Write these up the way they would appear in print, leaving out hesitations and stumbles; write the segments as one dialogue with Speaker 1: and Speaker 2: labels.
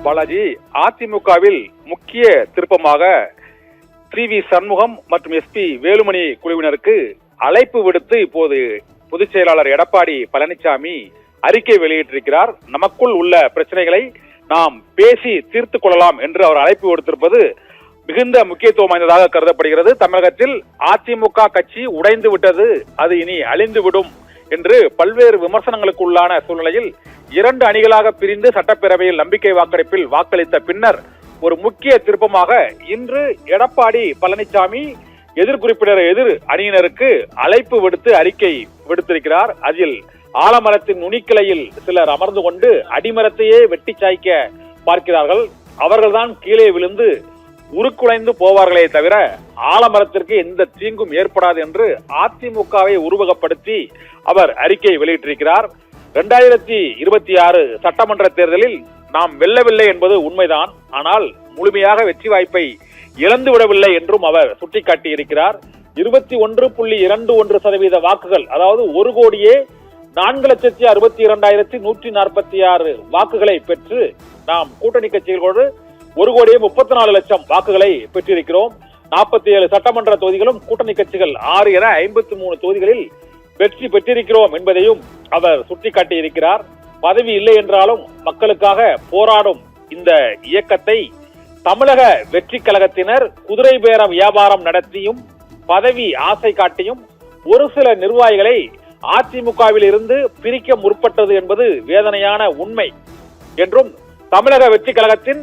Speaker 1: பாலாஜி, அதிமுகவில் முக்கிய திருப்பமாக வி சண்முகம் மற்றும் SP வேலுமணி குழுவினருக்கு அழைப்பு விடுத்து இப்போது பொதுச் செயலாளர் எடப்பாடி பழனிசாமி அறிக்கை வெளியிட்டிருக்கிறார். நமக்குள் உள்ள பிரச்சனைகளை நாம் பேசி தீர்த்துக் கொள்ளலாம் என்று அவர் அழைப்பு விடுத்திருப்பது மிகுந்த முக்கியத்துவம் வாய்ந்ததாக கருதப்படுகிறது. தமிழகத்தில் அதிமுக கட்சி உடைந்து விட்டது, அது இனி அழிந்துவிடும் என்று பல்வேறு விமர்சனங்களுக்கு உள்ளான சூழ்நிலையில் 2 அணிகளாக பிரிந்து சட்டப்பேரவையில் நம்பிக்கை வாக்கெடுப்பில் வாக்களித்த பின்னர் ஒரு முக்கிய திருப்பமாக இன்று எடப்பாடி பழனிசாமி எதிர் அணியினருக்கு அழைப்பு விடுத்து அறிக்கை விடுத்திருக்கிறார். அதில் ஆலமரத்தின் நுனிக்கிளையில் சிலர் அமர்ந்து கொண்டு அடிமரத்தையே வெட்டி சாய்க்க பார்க்கிறார்கள். அவர்கள்தான் கீழே விழுந்து உருக்குலைந்து போவார்களே தவிர ஆலமரத்திற்கு எந்த தீங்கும் ஏற்படாது என்று அதிமுகவை உருவகப்படுத்தி அவர் அறிக்கை வெளியிட்டிருக்கிறார். 2026 சட்டமன்ற தேர்தலில் நாம் வெல்லவில்லை என்பது உண்மைதான், ஆனால் முழுமையாக வெற்றி வாய்ப்பை இழந்து விடவில்லை என்றும் அவர் சுட்டிக்காட்டியிருக்கிறார். 21.21% வாக்குகள், அதாவது 1,62,146 வாக்குகளை பெற்று நாம் கூட்டணி கட்சிகளோடு 1,34,00,000 வாக்குகளை பெற்றிருக்கிறோம். 47 சட்டமன்ற தொகுதிகளும் கூட்டணி கட்சிகள் 6 என 53 தொகுதிகளில் வெற்றி பெற்றிருக்கிறோம் என்பதையும் அவர் சுட்டிக்காட்டியிருக்கிறார். பதவி இல்லை என்றாலும் மக்களுக்காக போராடும் இந்த இயக்கத்தை தமிழக வெற்றி கழகத்தினர் குதிரை பேர வியாபாரம் நடத்தியும் பதவி ஆசை காட்டியும் ஒரு சில நிர்வாகிகளை அதிமுகவில் இருந்து பிரிக்க முற்பட்டது என்பது வேதனையான உண்மை என்றும் தமிழக வெற்றி கழகத்தின்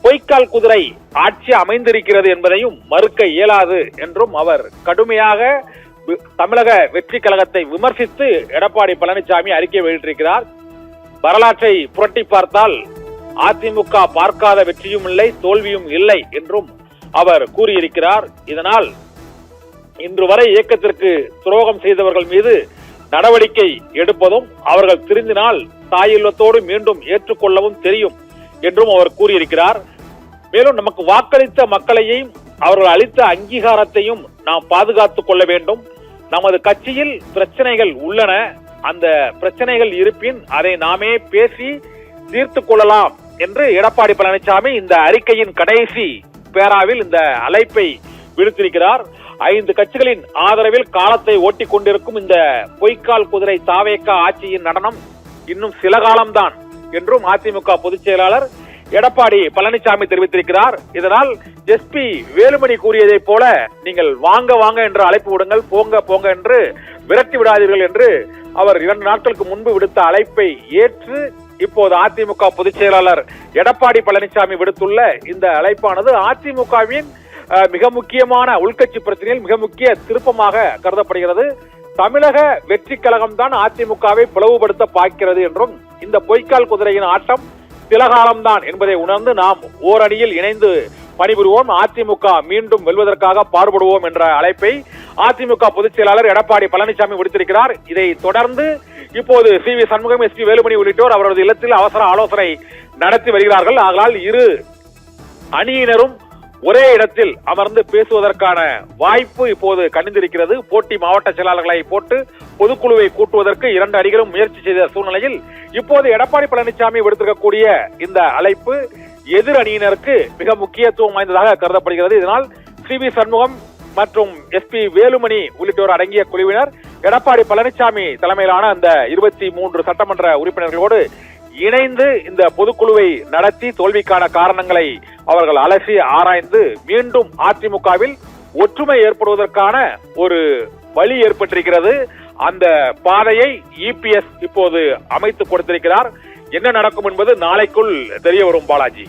Speaker 1: பொய்க்கால் குதிரை ஆட்சி அமைந்திருக்கிறது என்பதையும் மறுக்க இயலாது என்றும் அவர் கடுமையாக தமிழக வெற்றி கழகத்தை விமர்சித்து எடப்பாடி பழனிசாமி அறிக்கை வெளியிட்டிருக்கிறார். வரலாற்றை புரட்டி பார்த்தால் அதிமுக பார்க்காத வெற்றியும் இல்லை, தோல்வியும் இல்லை என்றும் அவர் கூறியிருக்கிறார். இதனால் இன்று வரை இயக்கத்திற்கு துரோகம் செய்தவர்கள் மீது நடவடிக்கை எடுப்பதும் அவர்கள் திருந்தினால் தாயில்லத்தோடு மீண்டும் ஏற்றுக்கொள்ளவும் தெரியும் என்றும் அவர் கூறியிருக்கிறார். மேலும் நமக்கு வாக்களித்த மக்களையும் அவர்கள் அளித்த அங்கீகாரத்தையும் நாம் பாதுகாத்துக் கொள்ள வேண்டும். நமது கட்சியில் பிரச்சனைகள் உள்ளன, அந்த பிரச்சனைகள் இருப்பின் அதை நாமே பேசி தீர்த்து கொள்ளலாம் என்று எடப்பாடி பழனிசாமி இந்த அறிக்கையின் கடைசி பேராவில் இந்த அழைப்பை விடுத்திருக்கிறார். 5 கட்சிகளின் ஆதரவில் காலத்தை ஓட்டிக் கொண்டிருக்கும் இந்த பொய்க்கால் குதிரை தாவேக ஆட்சியின் நடனம் இன்னும் சில காலம்தான் என்றும் அதிமுக பொதுச் செயலாளர் எடப்பாடி பழனிசாமி தெரிவித்திருக்கிறார். இதனால் SP வேலுமணி கூறியதை போல நீங்கள் வாங்க வாங்க என்று அழைப்பு விடுங்கள், போங்க போங்க என்று விரட்டி விடாதீர்கள் என்று அவர் 2 நாட்களுக்கு முன்பு விடுத்த அழைப்பை ஏற்று இப்போது அதிமுக பொதுச் செயலாளர் எடப்பாடி பழனிசாமி விடுத்துள்ள இந்த அழைப்பானது அதிமுகவின் மிக முக்கியமான உள்கட்சி பிரச்சனையில் மிக முக்கிய திருப்பமாக கருதப்படுகிறது. தமிழக வெற்றி கழகம் தான் அதிமுகவை பிளவுபடுத்த பார்க்கிறது என்றும் இந்த பொய்க்கால் குதிரையின் ஆட்டம் சில காலம்தான் என்பதை உணர்ந்து நாம் ஓரணியில் இணைந்து பணிபுரிவோம், அதிமுக மீண்டும் வெல்வதற்காக பாடுபடுவோம் என்ற அழைப்பை அதிமுக பொதுச் செயலாளர் எடப்பாடி பழனிசாமி விடுத்திருக்கிறார். இதை தொடர்ந்து இப்போது வி சண்முகம், SP வேலுமணி உள்ளிட்டோர் அவரது இல்லத்தில் அவசர ஆலோசனை நடத்தி வருகிறார்கள். ஆகலால் இரு அணியினரும் ஒரே இடத்தில் அமர்ந்து பேசுவதற்கான வாய்ப்பு இப்போது கணிந்திருக்கிறது. போட்டி மாவட்ட செயலாளர்களை போட்டு பொதுக்குழுவை கூட்டுவதற்கு 2 அணிகளும் முயற்சி செய்த சூழ்நிலையில் இப்போது எடப்பாடி பழனிசாமி விடுத்திருக்கக்கூடிய இந்த அழைப்பு எதிர் அணியினருக்கு மிக முக்கியத்துவம் வாய்ந்ததாக கருதப்படுகிறது. இதனால் வி சண்முகம் மற்றும் SP வேலுமணி உள்ளிட்டோர் அடங்கிய குழுவினர் எடப்பாடி பழனிசாமி தலைமையிலான அந்த 23 சட்டமன்ற உறுப்பினர்களோடு இணைந்து இந்த பொதுக்குழுவை நடத்தி தோல்விக்கான காரணங்களை அவர்கள் அலசி ஆராய்ந்து மீண்டும் அதிமுகவில் ஒற்றுமை ஏற்படுவதற்கான ஒரு வழி ஏற்பட்டிருக்கிறது. அந்த பாதையை EPS இப்போது அமைத்து கொடுத்திருக்கிறார். என்ன நடக்கும் என்பது நாளைக்குள் தெரிய வரும் பாலாஜி.